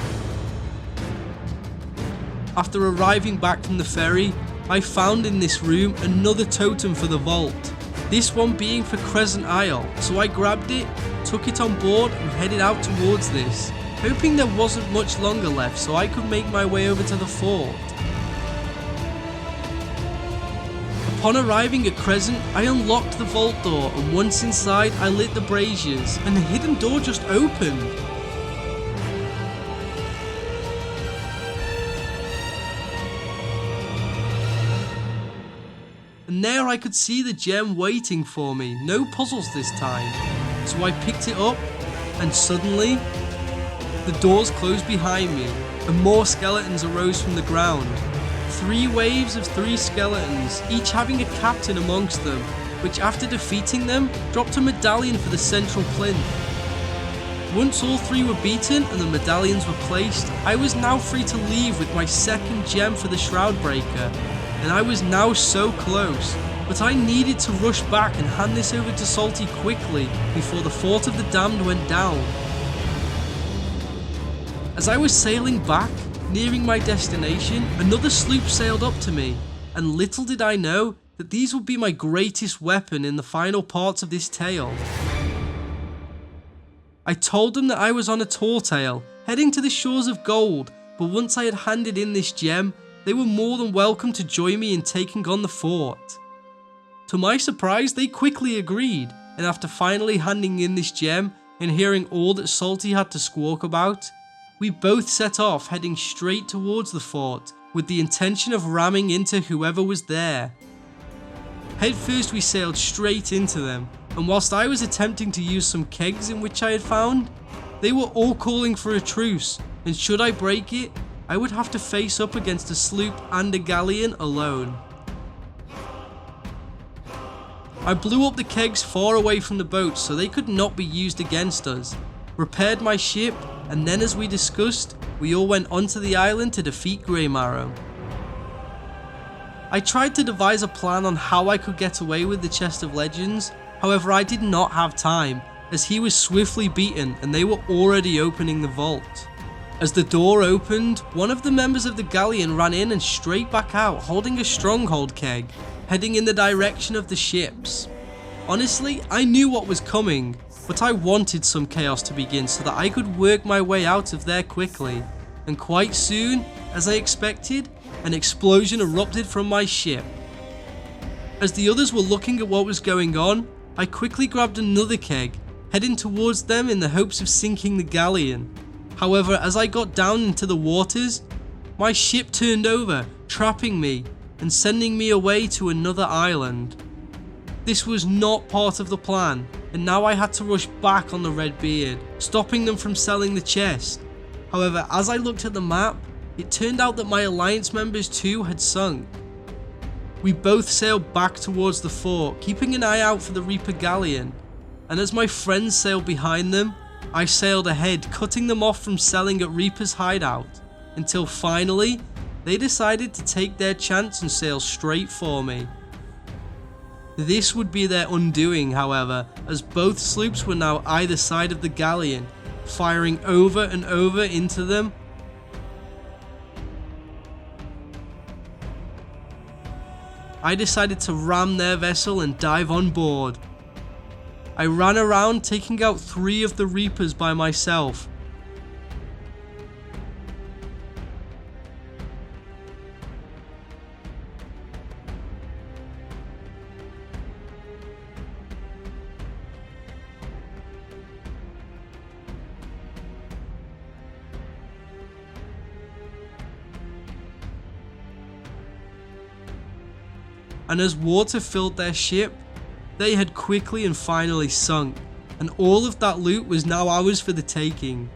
After arriving back from the ferry, I found in this room another totem for the vault, this one being for Crescent Isle, so I grabbed it, took it on board and headed out towards this, hoping there wasn't much longer left so I could make my way over to the fort. Upon arriving at Crescent, I unlocked the vault door, and once inside I lit the braziers and the hidden door just opened. And there I could see the gem waiting for me, no puzzles this time. So I picked it up and suddenly the doors closed behind me and more skeletons arose from the ground. 3 waves of 3 skeletons, each having a captain amongst them, which after defeating them, dropped a medallion for the central plinth. Once all 3 were beaten and the medallions were placed, I was now free to leave with my second gem for the Shroud Breaker, and I was now so close, but I needed to rush back and hand this over to Salty quickly before the Fort of the Damned went down. As I was sailing back, nearing my destination, another sloop sailed up to me, and little did I know that these would be my greatest weapon in the final parts of this tale. I told them that I was on a tall tale, heading to the shores of gold, but once I had handed in this gem, they were more than welcome to join me in taking on the fort. To my surprise, they quickly agreed, and after finally handing in this gem and hearing all that Salty had to squawk about, we both set off heading straight towards the fort with the intention of ramming into whoever was there. Head first we sailed straight into them, and whilst I was attempting to use some kegs in which I had found, they were all calling for a truce, and should I break it, I would have to face up against a sloop and a galleon alone. I blew up the kegs far away from the boats so they could not be used against us, repaired my ship, and then as we discussed, we all went onto the island to defeat Grey Marrow. I tried to devise a plan on how I could get away with the Chest of Legends, however I did not have time, as he was swiftly beaten and they were already opening the vault. As the door opened, one of the members of the galleon ran in and straight back out holding a stronghold keg, heading in the direction of the ships. Honestly, I knew what was coming, but I wanted some chaos to begin so that I could work my way out of there quickly, and quite soon, as I expected, an explosion erupted from my ship. As the others were looking at what was going on, I quickly grabbed another keg, heading towards them in the hopes of sinking the galleon. However, as I got down into the waters, my ship turned over, trapping me and sending me away to another island. This was not part of the plan, and now I had to rush back on the Redbeard, stopping them from selling the chest. However, as I looked at the map, it turned out that my alliance members too had sunk. We both sailed back towards the fort, keeping an eye out for the Reaper galleon, and as my friends sailed behind them, I sailed ahead, cutting them off from selling at Reaper's hideout, until finally, they decided to take their chance and sail straight for me. This would be their undoing, however, as both sloops were now either side of the galleon, firing over and over into them. I decided to ram their vessel and dive on board. I ran around taking out 3 of the Reapers by myself. And as water filled their ship, they had quickly and finally sunk, and all of that loot was now ours for the taking.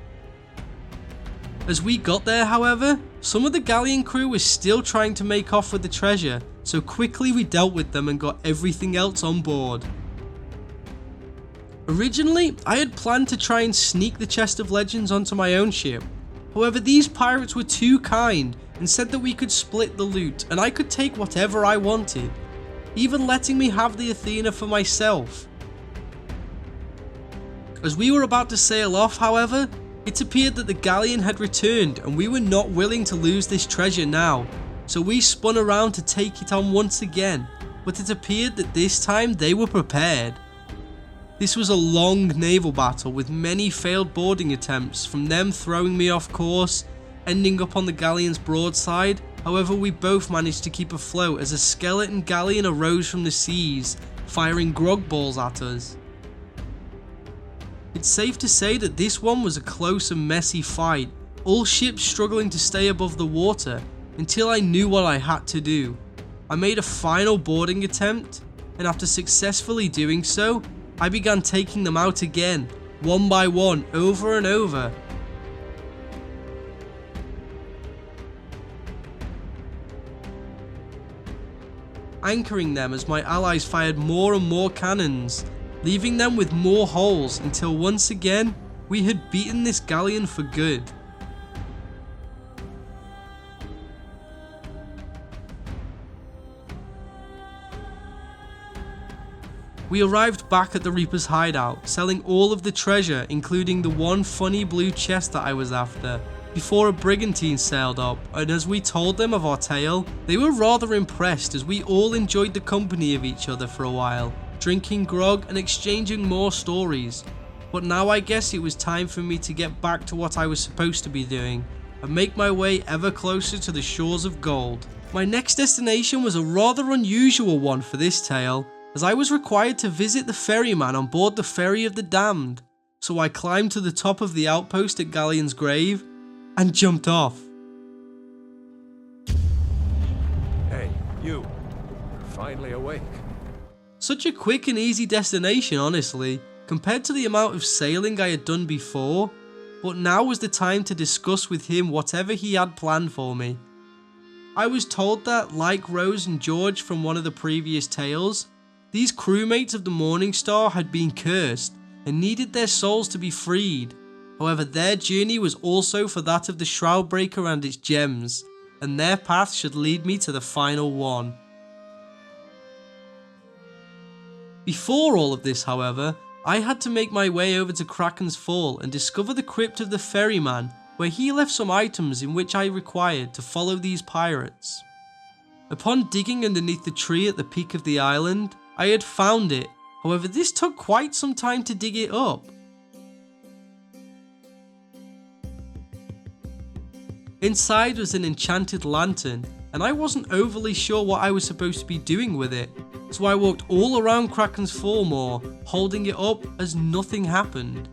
As we got there, however, some of the galleon crew was still trying to make off with the treasure, so quickly we dealt with them and got everything else on board. Originally, I had planned to try and sneak the chest of legends onto my own ship. However, these pirates were too kind and said that we could split the loot and I could take whatever I wanted, even letting me have the Athena for myself. As we were about to sail off, however, it appeared that the galleon had returned and we were not willing to lose this treasure now, so we spun around to take it on once again, but it appeared that this time they were prepared. This was a long naval battle with many failed boarding attempts, from them throwing me off course, ending up on the galleon's broadside. However, we both managed to keep afloat as a skeleton galleon arose from the seas, firing grog balls at us. It's safe to say that this one was a close and messy fight, all ships struggling to stay above the water, until I knew what I had to do. I made a final boarding attempt, and after successfully doing so, I began taking them out again, one by one, over and over. Anchoring them as my allies fired more and more cannons, leaving them with more holes until once again, we had beaten this galleon for good. We arrived back at the Reaper's hideout, selling all of the treasure, including the one funny blue chest that I was after, before a brigantine sailed up, and as we told them of our tale, they were rather impressed as we all enjoyed the company of each other for a while, drinking grog and exchanging more stories. But now I guess it was time for me to get back to what I was supposed to be doing, and make my way ever closer to the shores of gold. My next destination was a rather unusual one for this tale, as I was required to visit the ferryman on board the Ferry of the Damned, so I climbed to the top of the outpost at Galleon's grave and jumped off. Hey, you. You're finally awake. Such a quick and easy destination, honestly, compared to the amount of sailing I had done before, but now was the time to discuss with him whatever he had planned for me. I was told that, like Rose and George from one of the previous tales, these crewmates of the Morning Star had been cursed and needed their souls to be freed. However, their journey was also for that of the Shroudbreaker and its gems, and their path should lead me to the final one. Before all of this, however, I had to make my way over to Kraken's Fall and discover the crypt of the ferryman, where he left some items in which I required to follow these pirates. Upon digging underneath the tree at the peak of the island, I had found it. However, this took quite some time to dig it up. Inside was an enchanted lantern, and I wasn't overly sure what I was supposed to be doing with it, so I walked all around Kraken's Fall more, holding it up as nothing happened.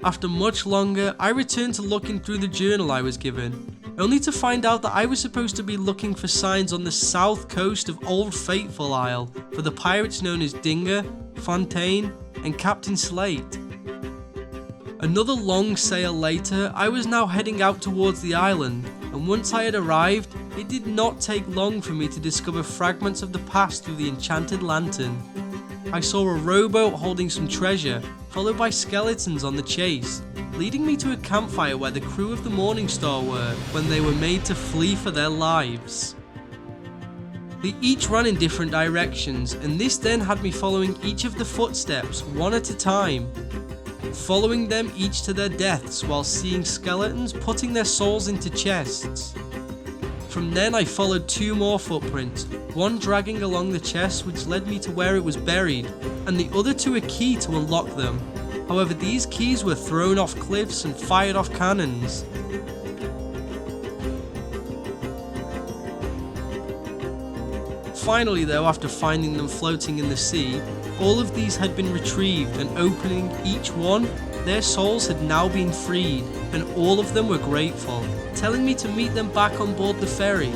After much longer, I returned to looking through the journal I was given, only to find out that I was supposed to be looking for signs on the south coast of Old Fateful Isle for the pirates known as Dinger, Fontaine, and Captain Slate. Another long sail later, I was now heading out towards the island, and once I had arrived, it did not take long for me to discover fragments of the past through the enchanted lantern. I saw a rowboat holding some treasure, followed by skeletons on the chase, leading me to a campfire where the crew of the Morning Star were when they were made to flee for their lives. They each ran in different directions, and this then had me following each of the footsteps one at a time, following them each to their deaths while seeing skeletons putting their souls into chests. From then I followed two more footprints, one dragging along the chest which led me to where it was buried, and the other to a key to unlock them. However, these keys were thrown off cliffs and fired off cannons. Finally though, after finding them floating in the sea, all of these had been retrieved, and opening each one, their souls had now been freed, and all of them were grateful, telling me to meet them back on board the ferry.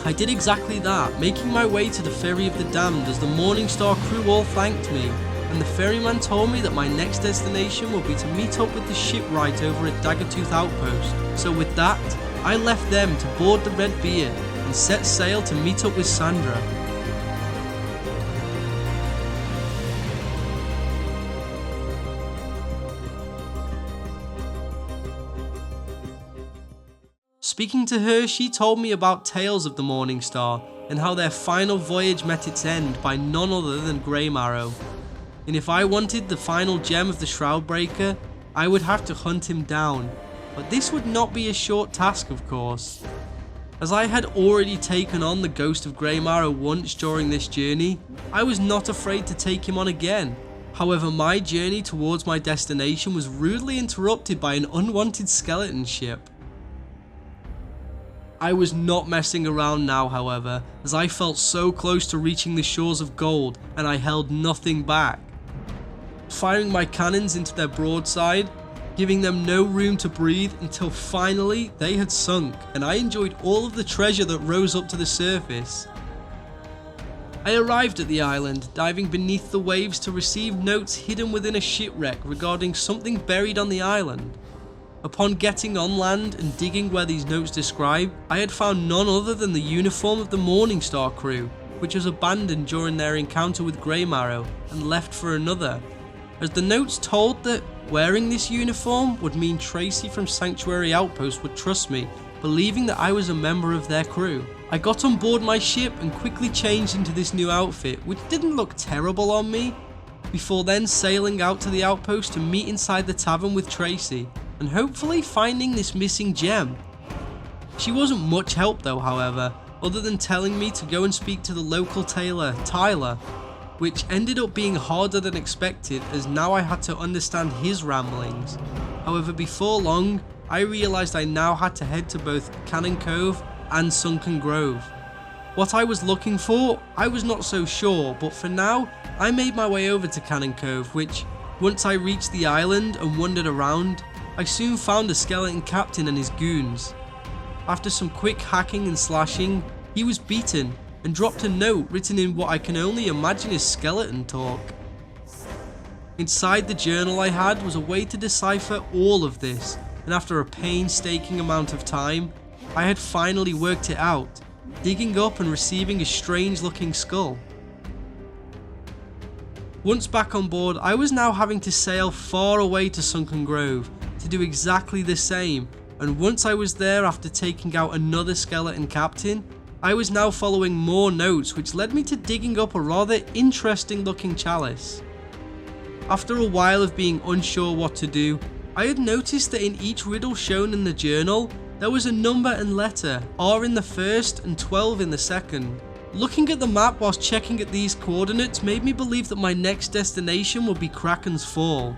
I did exactly that, making my way to the Ferry of the Damned as the Morning Star crew all thanked me. and the ferryman told me that my next destination would be to meet up with the shipwright over at Daggertooth Outpost. So with that, I left them to board the Red Beard and set sail to meet up with Sandra. Speaking to her, she told me about tales of the Morning Star and how their final voyage met its end by none other than Grey Marrow. And if I wanted the final gem of the Shroudbreaker, I would have to hunt him down. But this would not be a short task, of course. As I had already taken on the ghost of Grey Marrow once during this journey, I was not afraid to take him on again. However, my journey towards my destination was rudely interrupted by an unwanted skeleton ship. I was not messing around now, however, as I felt so close to reaching the shores of gold and I held nothing back. Firing my cannons into their broadside, giving them no room to breathe until finally they had sunk and I enjoyed all of the treasure that rose up to the surface. I arrived at the island, diving beneath the waves to receive notes hidden within a shipwreck regarding something buried on the island. Upon getting on land and digging where these notes describe, I had found none other than the uniform of the Morning Star crew, which was abandoned during their encounter with Grey Marrow and left for another, as the notes told that wearing this uniform would mean Tracy from Sanctuary Outpost would trust me, believing that I was a member of their crew. I got on board my ship and quickly changed into this new outfit, which didn't look terrible on me, before then sailing out to the outpost to meet inside the tavern with Tracy, and hopefully finding this missing gem. She wasn't much help though, however, other than telling me to go and speak to the local tailor, Tyler, which ended up being harder than expected as now I had to understand his ramblings. However, before long, I realised I now had to head to both Cannon Cove and Sunken Grove. What I was looking for, I was not so sure, but for now, I made my way over to Cannon Cove, which, once I reached the island and wandered around, I soon found a skeleton captain and his goons. After some quick hacking and slashing, he was beaten and dropped a note written in what I can only imagine is skeleton talk. Inside the journal I had was a way to decipher all of this, and after a painstaking amount of time, I had finally worked it out, digging up and receiving a strange looking skull. Once back on board, I was now having to sail far away to Sunken Grove to do exactly the same, and once I was there after taking out another skeleton captain, I was now following more notes which led me to digging up a rather interesting looking chalice. After a while of being unsure what to do, I had noticed that in each riddle shown in the journal, there was a number and letter, R in the first and 12 in the second. Looking at the map whilst checking at these coordinates made me believe that my next destination would be Kraken's Fall.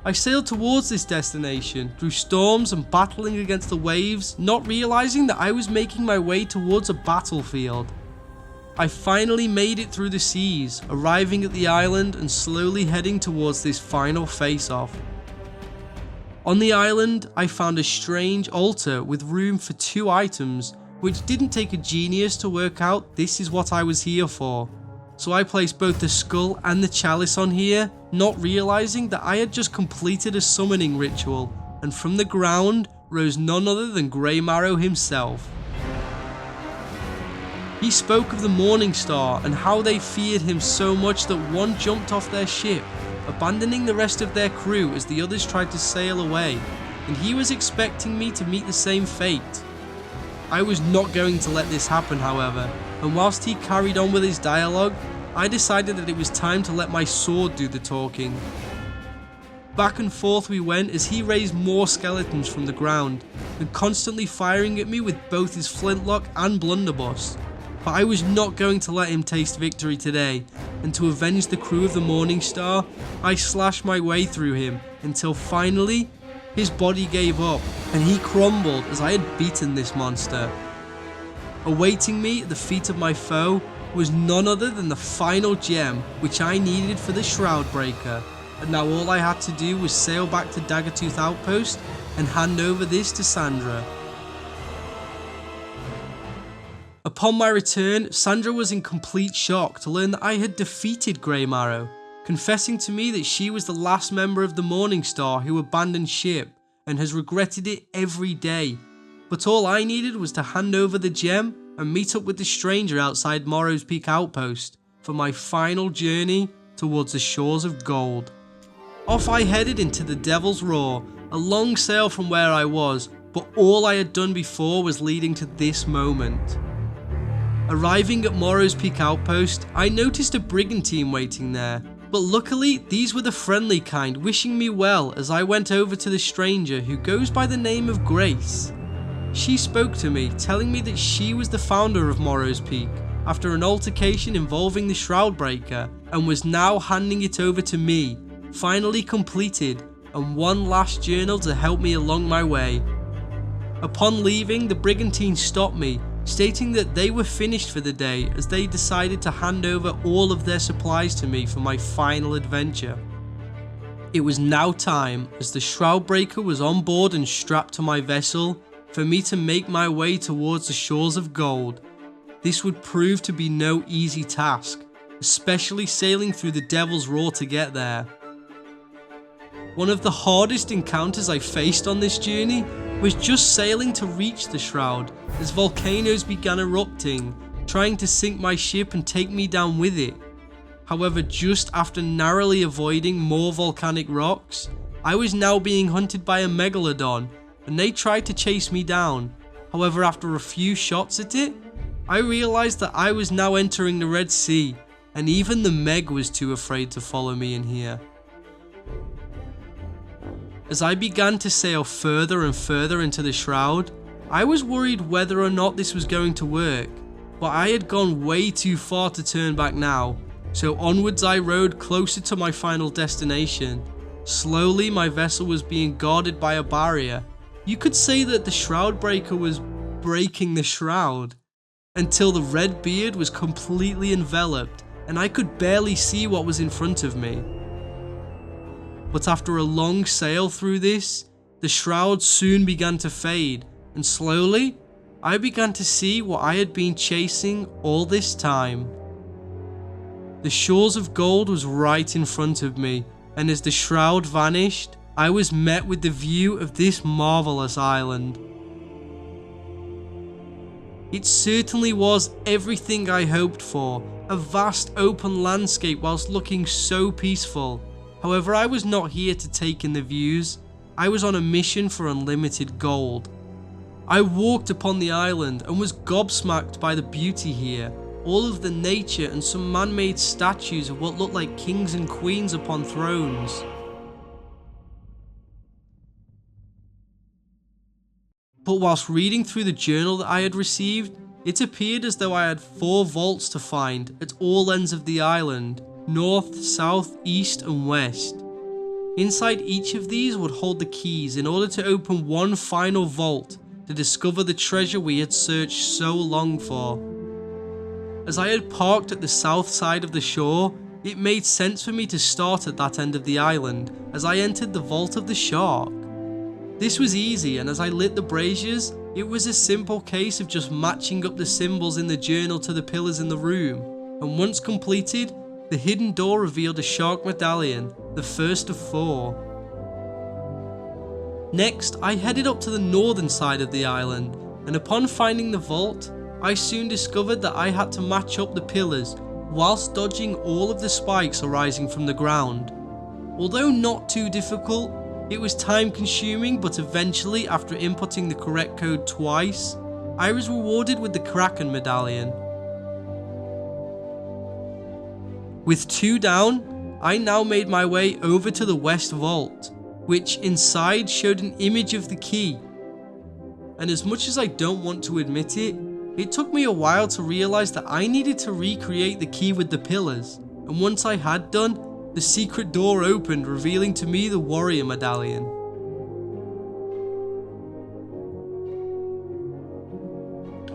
I sailed towards this destination, through storms and battling against the waves, not realising that I was making my way towards a battlefield. I finally made it through the seas, arriving at the island and slowly heading towards this final face-off. On the island, I found a strange altar with room for 2 items, which didn't take a genius to work out this is what I was here for. So I placed both the skull and the chalice on here, not realising that I had just completed a summoning ritual, and from the ground rose none other than Grey Marrow himself. He spoke of the Morning Star and how they feared him so much that one jumped off their ship, abandoning the rest of their crew as the others tried to sail away, and he was expecting me to meet the same fate. I was not going to let this happen, however, and whilst he carried on with his dialogue, I decided that it was time to let my sword do the talking. Back and forth we went as he raised more skeletons from the ground, and constantly firing at me with both his flintlock and blunderbuss. But I was not going to let him taste victory today, and to avenge the crew of the Morning Star, I slashed my way through him until finally, his body gave up, and he crumbled as I had beaten this monster. Awaiting me at the feet of my foe was none other than the final gem which I needed for the Shroudbreaker, and now all I had to do was sail back to Daggertooth Outpost and hand over this to Sandra. Upon my return, Sandra was in complete shock to learn that I had defeated Grey Marrow, confessing to me that she was the last member of the Morning Star who abandoned ship and has regretted it every day. But all I needed was to hand over the gem and meet up with the stranger outside Morrow's Peak Outpost for my final journey towards the shores of gold. Off I headed into the Devil's Roar, a long sail from where I was, but all I had done before was leading to this moment. Arriving at Morrow's Peak Outpost, I noticed a brigantine waiting there, but luckily these were the friendly kind, wishing me well as I went over to the stranger who goes by the name of Grace. She spoke to me, telling me that she was the founder of Morrow's Peak after an altercation involving the Shroudbreaker, and was now handing it over to me, finally completed, and one last journal to help me along my way. Upon leaving, the brigantine stopped me, stating that they were finished for the day as they decided to hand over all of their supplies to me for my final adventure. It was now time, as the Shroudbreaker was on board and strapped to my vessel, for me to make my way towards the shores of gold. This would prove to be no easy task, especially sailing through the Devil's Roar to get there. One of the hardest encounters I faced on this journey was just sailing to reach the Shroud, as volcanoes began erupting, trying to sink my ship and take me down with it. However, just after narrowly avoiding more volcanic rocks, I was now being hunted by a megalodon, and they tried to chase me down. However, after a few shots at it, I realised that I was now entering the Red Sea, and even the Meg was too afraid to follow me in here. As I began to sail further and further into the Shroud, I was worried whether or not this was going to work, but I had gone way too far to turn back now, so onwards I rowed closer to my final destination. Slowly my vessel was being guarded by a barrier. You could say that the Shroudbreaker was breaking the shroud, until the red beard was completely enveloped and I could barely see what was in front of me. But after a long sail through this, the shroud soon began to fade, and slowly, I began to see what I had been chasing all this time. The shores of gold was right in front of me, and as the shroud vanished, I was met with the view of this marvelous island. It certainly was everything I hoped for, a vast open landscape whilst looking so peaceful. However, I was not here to take in the views. I was on a mission for unlimited gold. I walked upon the island and was gobsmacked by the beauty here, all of the nature and some man-made statues of what looked like kings and queens upon thrones. But whilst reading through the journal that I had received, it appeared as though I had 4 vaults to find at all ends of the island, north, south, east and west. Inside each of these would hold the keys in order to open one final vault to discover the treasure we had searched so long for. As I had parked at the south side of the shore, it made sense for me to start at that end of the island as I entered the Vault of the Shark. This was easy, and as I lit the braziers, it was a simple case of just matching up the symbols in the journal to the pillars in the room, and once completed, the hidden door revealed a shark medallion, the first of 4. Next, I headed up to the northern side of the island, and upon finding the vault, I soon discovered that I had to match up the pillars whilst dodging all of the spikes arising from the ground. Although not too difficult, it was time consuming, but eventually, after inputting the correct code twice, I was rewarded with the Kraken medallion. With 2 down, I now made my way over to the West Vault, which inside showed an image of the key. And as much as I don't want to admit it, it took me a while to realise that I needed to recreate the key with the pillars, and once I had done, the secret door opened, revealing to me the Warrior medallion.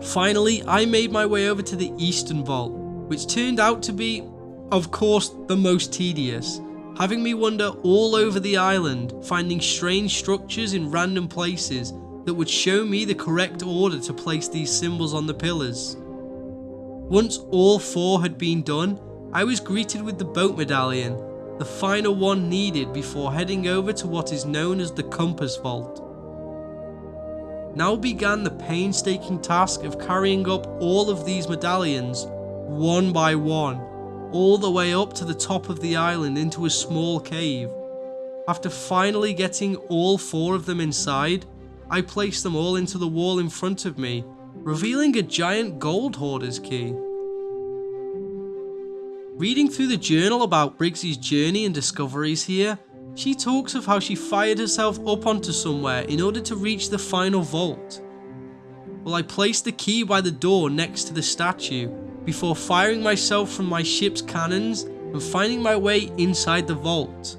Finally, I made my way over to the Eastern Vault, which turned out to be, of course, the most tedious, having me wander all over the island, finding strange structures in random places that would show me the correct order to place these symbols on the pillars. Once all 4 had been done, I was greeted with the boat medallion, the final one needed before heading over to what is known as the Compass Vault. Now began the painstaking task of carrying up all of these medallions, one by one, all the way up to the top of the island into a small cave. After finally getting all 4 of them inside, I placed them all into the wall in front of me, revealing a giant gold hoarder's key. Reading through the journal about Briggsy's journey and discoveries here, she talks of how she fired herself up onto somewhere in order to reach the final vault. Well, I placed the key by the door next to the statue, before firing myself from my ship's cannons and finding my way inside the vault.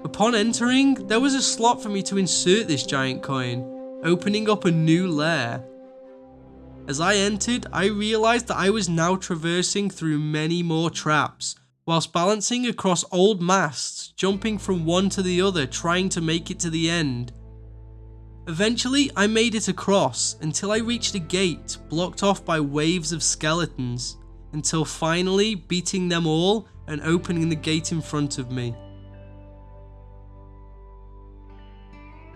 Upon entering, there was a slot for me to insert this giant coin, opening up a new lair. As I entered, I realised that I was now traversing through many more traps, whilst balancing across old masts, jumping from one to the other, trying to make it to the end. Eventually, I made it across, until I reached a gate, blocked off by waves of skeletons, until finally beating them all and opening the gate in front of me.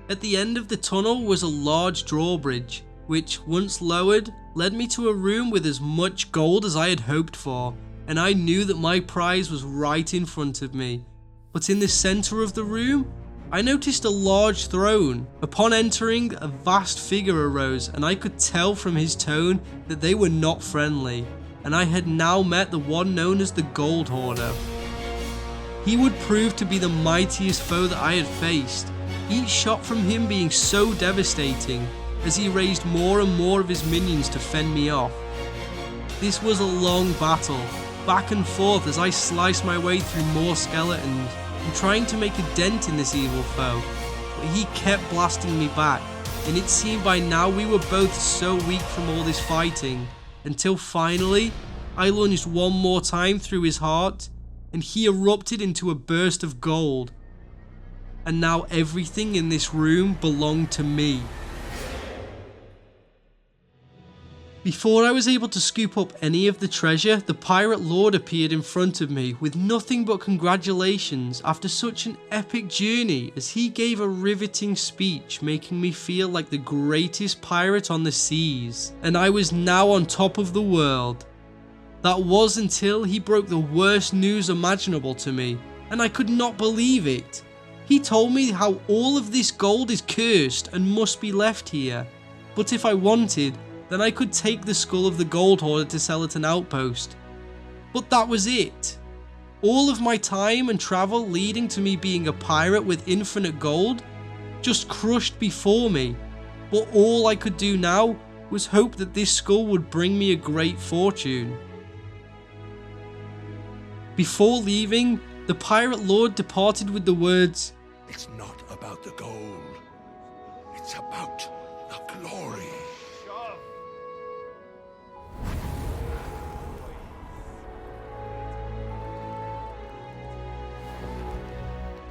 At the end of the tunnel was a large drawbridge, which, once lowered, led me to a room with as much gold as I had hoped for, and I knew that my prize was right in front of me. But in the centre of the room, I noticed a large throne. Upon entering, a vast figure arose, and I could tell from his tone that they were not friendly, and I had now met the one known as the Gold Hoarder. He would prove to be the mightiest foe that I had faced, each shot from him being so devastating, as he raised more and more of his minions to fend me off. This was a long battle, back and forth as I sliced my way through more skeletons, and trying to make a dent in this evil foe, but he kept blasting me back, and it seemed by now we were both so weak from all this fighting, until finally, I lunged one more time through his heart, and he erupted into a burst of gold. And now everything in this room belonged to me. Before I was able to scoop up any of the treasure, the pirate lord appeared in front of me with nothing but congratulations after such an epic journey, as he gave a riveting speech making me feel like the greatest pirate on the seas, and I was now on top of the world. That was until he broke the worst news imaginable to me, and I could not believe it. He told me how all of this gold is cursed and must be left here, but if I wanted, then I could take the skull of the gold hoarder to sell at an outpost. But that was it. All of my time and travel leading to me being a pirate with infinite gold just crushed before me, but all I could do now was hope that this skull would bring me a great fortune. Before leaving, the pirate lord departed with the words, It's not about the gold. It's about the glory.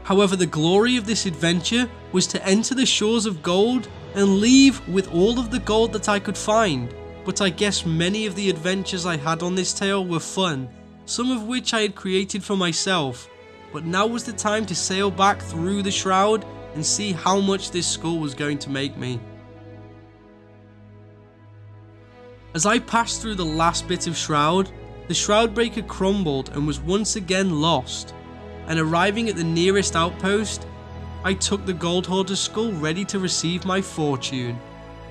However, the glory of this adventure was to enter the shores of gold and leave with all of the gold that I could find. But I guess many of the adventures I had on this tale were fun, some of which I had created for myself. But now was the time to sail back through the shroud and see how much this skull was going to make me. As I passed through the last bit of shroud, the shroud breaker crumbled and was once again lost. And arriving at the nearest outpost, I took the gold hoarder's skull ready to receive my fortune,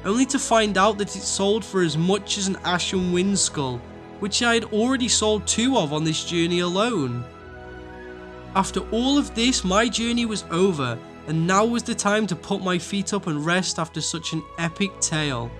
only to find out that it sold for as much as an Ashen Wind skull, which I had already sold 2 of on this journey alone. After all of this, my journey was over, and now was the time to put my feet up and rest after such an epic tale.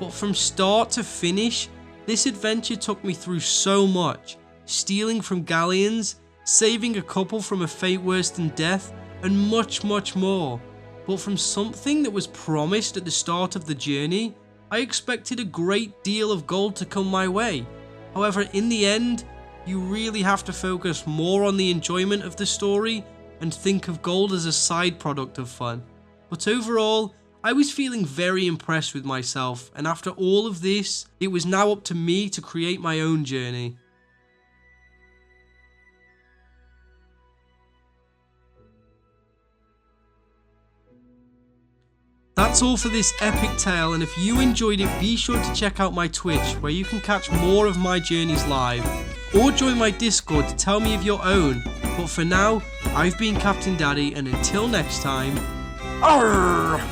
But from start to finish, this adventure took me through so much, stealing from galleons, saving a couple from a fate worse than death, and much more. But from something that was promised at the start of the journey, I expected a great deal of gold to come my way. However, in the end, you really have to focus more on the enjoyment of the story and think of gold as a side product of fun. But overall, I was feeling very impressed with myself, and after all of this, it was now up to me to create my own journey. that's all for this epic tale, and if you enjoyed it, be sure to check out my Twitch, where you can catch more of my journeys live, or join my Discord to tell me of your own. But for now, I've been Captain Daddy, and until next time, arrgh!